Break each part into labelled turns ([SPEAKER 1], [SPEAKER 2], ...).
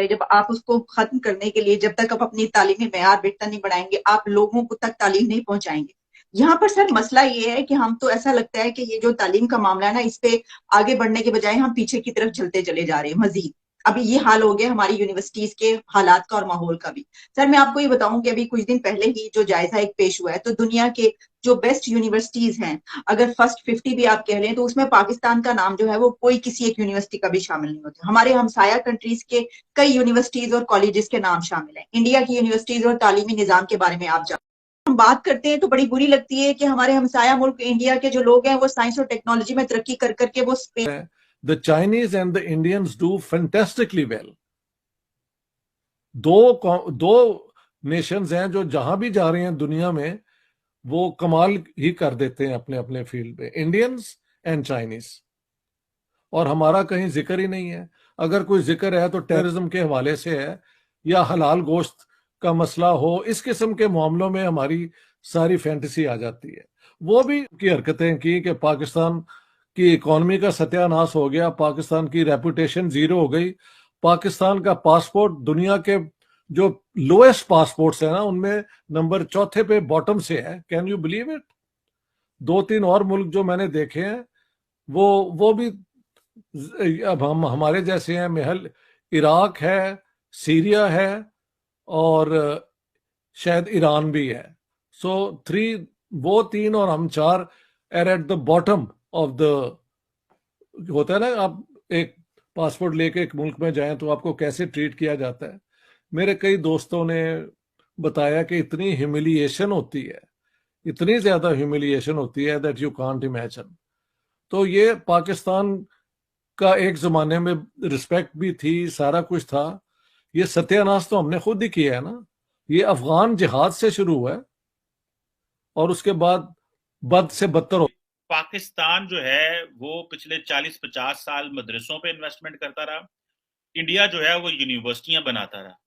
[SPEAKER 1] है, जब आप उसको खत्म करने के लिए जब तक आप अपनी तालीमी मेयार बेहतर नहीं बढ़ाएंगे, आप लोगों को तक तालीम नहीं पहुंचाएंगे। यहाँ पर सर मसला ये है कि हम तो ऐसा लगता है कि ये जो तालीम का मामला है ना, इस पे आगे बढ़ने के बजाय हम पीछे की तरफ चलते चले जा रहे हैं मजीद। अभी ये हाल हो गया हमारी यूनिवर्सिटीज के हालात का और माहौल का भी। सर मैं आपको ये बताऊं कि अभी कुछ दिन पहले ही जो जायजा एक पेश हुआ है, तो दुनिया के जो बेस्ट यूनिवर्सिटीज हैं, अगर फर्स्ट 50 भी आप कह लें, तो उसमें पाकिस्तान का नाम जो है वो कोई किसी एक यूनिवर्सिटी का भी शामिल नहीं होता। हमारे हमसाया कंट्रीज के कई यूनिवर्सिटीज और कॉलेजेस के नाम शामिल हैं। इंडिया की यूनिवर्सिटीज और तालीमी निजाम के बारे में आप जानते हैं, हम बात करते हैं तो बड़ी बुरी लगती है कि हमारे हमसाया मुल्क इंडिया के जो लोग हैं वो साइंस और टेक्नोलॉजी में तरक्की कर करके वो Spain.
[SPEAKER 2] The Chinese and the Indians do fantastically well. दो नेशंस हैं जो जहां भी जा रहे हैं दुनिया में वो कमाल ही कर देते हैं अपने अपने फील्ड पे, इंडियंस एंड चाइनीज। और हमारा कहीं जिक्र ही नहीं है। अगर कोई जिक्र है तो टेररिज्म के हवाले से है, या हलाल गोश्त का मसला हो, इस किस्म के मामलों में हमारी सारी फैंटेसी आ जाती है। वो भी की हरकतें की कि पाकिस्तान की इकोनॉमी का सत्यानाश हो गया, पाकिस्तान की रेपुटेशन जीरो हो गई, पाकिस्तान का पासपोर्ट दुनिया के जो लोएस्ट पासपोर्ट्स है ना उनमें नंबर 4 पे बॉटम से है। Can you believe it? 2-3 और मुल्क जो मैंने देखे हैं वो भी अब हम हमारे जैसे हैं। महल इराक है, सीरिया है और शायद ईरान भी है। सो 3, वो 3 और हम 4 are at the bottom of the, होता है ना, आप एक पासपोर्ट लेके एक मुल्क में जाएं तो आपको कैसे ट्रीट किया जाता है। मेरे कई दोस्तों ने बताया कि इतनी ह्यूमिलिएशन होती है, इतनी ज्यादा ह्यूमिलिएशन होती है दैट यू कांट इमेजिन। तो ये पाकिस्तान का एक जमाने में रिस्पेक्ट भी थी, सारा कुछ था। ये सत्यानाश तो हमने खुद ही किया है ना। ये अफगान जिहाद से शुरू हुआ है और उसके बाद बद से बदतर हो।
[SPEAKER 3] पाकिस्तान जो है वो पिछले 40-50 साल मदरसों पे इन्वेस्टमेंट करता रहा। इंडिया जो है वो यूनिवर्सिटियां बनाता रहा।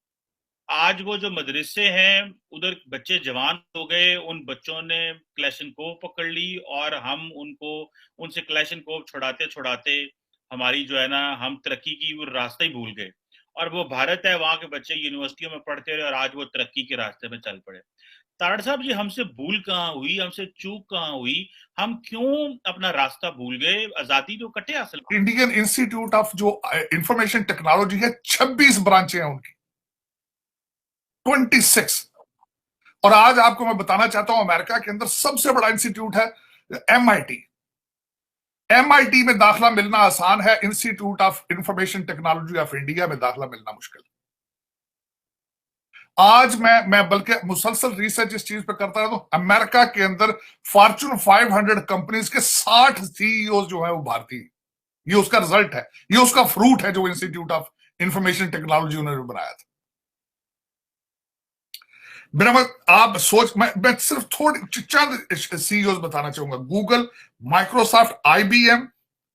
[SPEAKER 3] आज वो जो मदरसे हैं उधर बच्चे जवान हो गए, उन बच्चों ने क्लैशनकोव पकड़ ली और हम उनसे क्लैशनकोव छुड़ाते छुड़ाते हमारी जो है ना, हम तरक्की की वो रास्ता ही भूल गए। और वो भारत है, वहां के बच्चे यूनिवर्सिटियों में पढ़ते रहे और आज वो तरक्की के रास्ते में चल पड़े। तारड़ साहब जी, हमसे भूल कहाँ हुई, हमसे चूक कहाँ हुई, हम क्यों अपना रास्ता भूल गए? आजादी तो कटे हासिल।
[SPEAKER 4] इंडियन इंस्टीट्यूट ऑफ जो इंफॉर्मेशन टेक्नोलॉजी है, 26 ब्रांचें हैं उनकी, 26। और आज आपको मैं बताना चाहता हूं अमेरिका के अंदर सबसे बड़ा इंस्टीट्यूट है MIT। MIT में दाखिला मिलना आसान है, institute of information technology of India में दाखिला मिलना मुश्किल। आज मैं बल्कि मुसलसल रिसर्च इस चीज पे करता रहा, तो अमेरिका के अंदर फॉर्च्यून 500 कंपनीज के 60 CEO जो है वो भारतीय। ये उसका रिजल्ट है, ये उसका फ्रूट है जो इंस्टीट्यूट ऑफ इंफॉर्मेशन टेक्नोलॉजी उन्होंने बनाया था। मेरा आप सोच, मैं सिर्फ थोड़ी चंद CEOs बताना चाहूंगा। Google, Microsoft, IBM,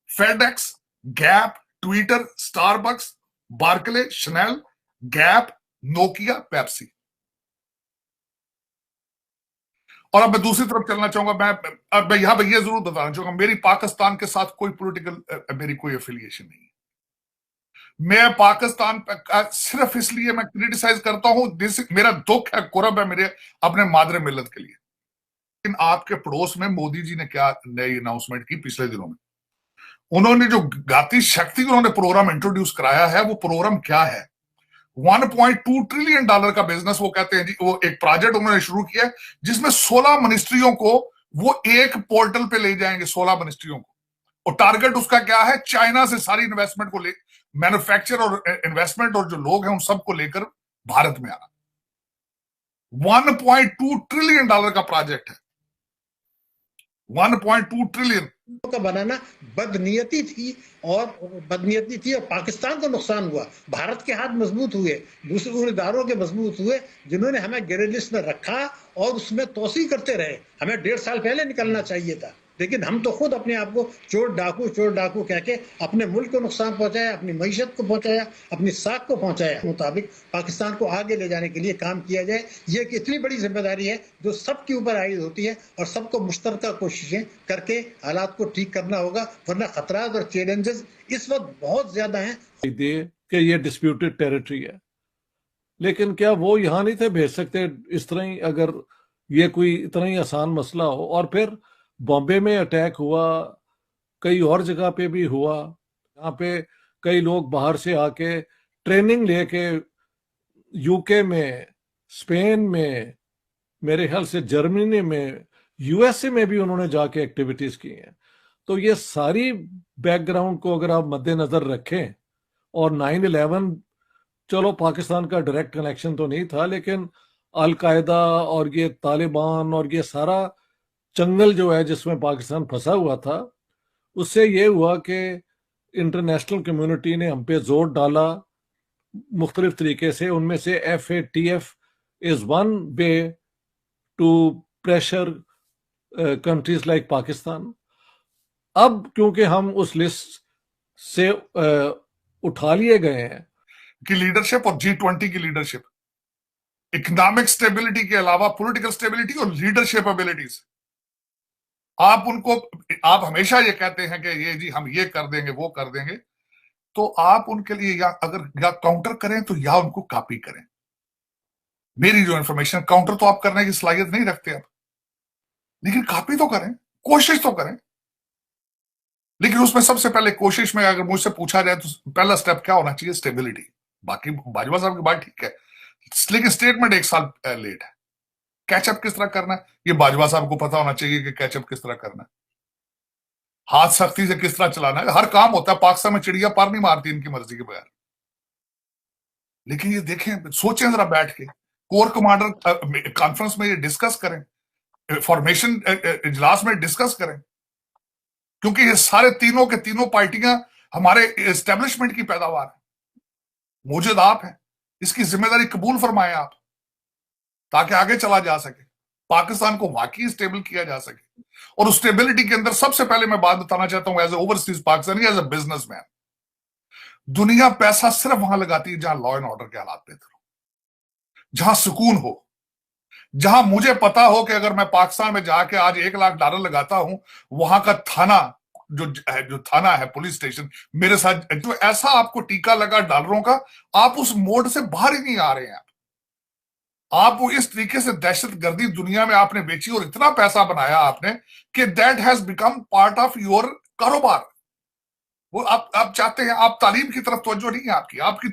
[SPEAKER 4] FedEx, Gap, Twitter, Starbucks, Barclays, Chanel, Gap, Nokia, Pepsi. और अब मैं दूसरी तरफ चलना चाहूंगा। मैं यहां पर यह जरूर बताना चाहूंगा, मेरी पाकिस्तान के साथ कोई पॉलिटिकल मेरी कोई एफिलिएशन नहीं है। मैं पाकिस्तान सिर्फ इसलिए मैं क्रिटिसाइज करता हूं, मेरा दुख है, कुरब है मेरे अपने मादरे मिल्लत के लिए। लेकिन आपके पड़ोस में मोदी जी ने क्या नई अनाउंसमेंट की पिछले दिनों में? उन्होंने जो गाती शक्ति उन्होंने प्रोग्राम इंट्रोड्यूस कराया है, वो प्रोग्राम क्या है? $1.2 ट्रिलियन का बिजनेस वो कहते हैं जी। वो एक प्रोजेक्ट उन्होंने शुरू किया है जिसमें 16 मिनिस्ट्रियों को वो एक पोर्टल पे ले जाएंगे, 16 मिनिस्ट्रियों को। और टारगेट उसका क्या है? चाइना से सारी इन्वेस्टमेंट को मैन्युफैक्चर और इन्वेस्टमेंट और जो लोग हैं उन सबको लेकर भारत में आना। $1.2 ट्रिलियन का प्रोजेक्ट है। 1.2 ट्रिलियन
[SPEAKER 5] का बनाना बदनीयती थी और पाकिस्तान को नुकसान हुआ। भारत के हाथ मजबूत हुए, दूसरे उन इदारों के मजबूत हुए जिन्होंने हमें ग्रे लिस्ट में रखा और उसमें तोसी करते रहे। हमें 1.5 साल पहले निकलना चाहिए था, लेकिन हम तो खुद अपने आप को चोर डाकू कह के अपने मुल्क को नुकसान पहुंचाया, अपनी मईशत को पहुंचाया, अपनी साख को पहुंचाया। मुताबिक पाकिस्तान को आगे ले जाने के लिए काम किया जाए। ये एक इतनी बड़ी जिम्मेदारी है जो सबके ऊपर आयद होती है और सबको मुश्तरका कोशिशें करके हालात को ठीक करना होगा, वरना खतरात और चैलेंजेस इस वक्त बहुत ज्यादा हैं।
[SPEAKER 2] दे कि ये डिस्प्यूटेड टेरिटरी है, लेकिन क्या वो यहाँ नहीं थे भेज सकते इस तरह ही, अगर ये कोई इतना ही आसान मसला हो? और फिर बॉम्बे में अटैक हुआ, कई और जगह पे भी हुआ, यहाँ पे कई लोग बाहर से आके ट्रेनिंग लेके यूके में, स्पेन में, मेरे ख्याल से जर्मनी में, यूएसए में भी उन्होंने जाके एक्टिविटीज की हैं। तो ये सारी बैकग्राउंड को अगर आप मद्देनजर रखें, और 9/11, चलो पाकिस्तान का डायरेक्ट कनेक्शन तो नहीं था, लेकिन अलकायदा और ये तालिबान और ये सारा चंगल जो है जिसमें पाकिस्तान फंसा हुआ था, उससे ये हुआ कि इंटरनेशनल कम्युनिटी ने हम पे जोर डाला मुख्तलिफ तरीके से। उनमें से FATF is one way to pressure countries like Pakistan. अब क्योंकि हम उस लिस्ट से उठा लिए गए हैं
[SPEAKER 4] की लीडरशिप और G20 की लीडरशिप, इकोनॉमिक स्टेबिलिटी के अलावा पॉलिटिकल स्टेबिलिटी और लीडरशिप एबिलिटीज, आप हमेशा ये कहते हैं कि ये जी हम ये कर देंगे वो कर देंगे, तो आप उनके लिए या काउंटर करें तो या उनको कॉपी करें। मेरी जो इंफॉर्मेशन, काउंटर तो आप करने की सलाहियत नहीं रखते आप, लेकिन कॉपी तो करें, कोशिश तो करें। लेकिन उसमें सबसे पहले कोशिश में अगर मुझसे पूछा जाए तो पहला स्टेप क्या होना चाहिए? स्टेबिलिटी। बाकी बाजवा साहब की बात ठीक है, लेकिन स्टेटमेंट 1 साल लेट है। कैचअप किस तरह करना है ये बाजवा साहब को पता होना चाहिए कि कैचअप किस तरह करना है, हाथ सख्ती से किस तरह चलाना है। हर काम होता है, पाकिस्तान में चिड़िया पार नहीं मारती इनकी मर्जी के बगैर। लेकिन ये देखें, सोचें जरा बैठ के, कोर कमांडर कॉन्फ्रेंस में ये डिस्कस करें, फॉर्मेशन इजलास में डिस्कस करें, क्योंकि ये सारे तीनों के तीनों पार्टियां हमारे एस्टेब्लिशमेंट की पैदावार है। मौजूद आप हैं, इसकी जिम्मेदारी कबूल फरमाएं आप, ताकि आगे चला जा सके, पाकिस्तान को वाकई स्टेबल किया जा सके। और उस स्टेबिलिटी के अंदर सबसे पहले मैं बात बताना चाहता हूं, as a overseas Pakistani, as a businessman, दुनिया पैसा सिर्फ वहां लगाती है जहां लॉ एंड ऑर्डर के हालात बेहतर हो, जहां सुकून हो, जहां मुझे पता हो कि अगर मैं पाकिस्तान में जाके आज $1 लाख लगाता हूं, वहां का थाना जो थाना है, पुलिस स्टेशन मेरे साथ, तो ऐसा आपको टीका लगा डॉलरों का, आप उस मोड से बाहर ही नहीं आ रहे हैं। आप वो इस तरीके से दहशतगर्दी दुनिया में आपने बेची और इतना पैसा बनाया आपने कि that has become part of your कारोबार। वो आप चाहते हैं, आप तालीम की तरफ तवज्जो नहीं है आपकी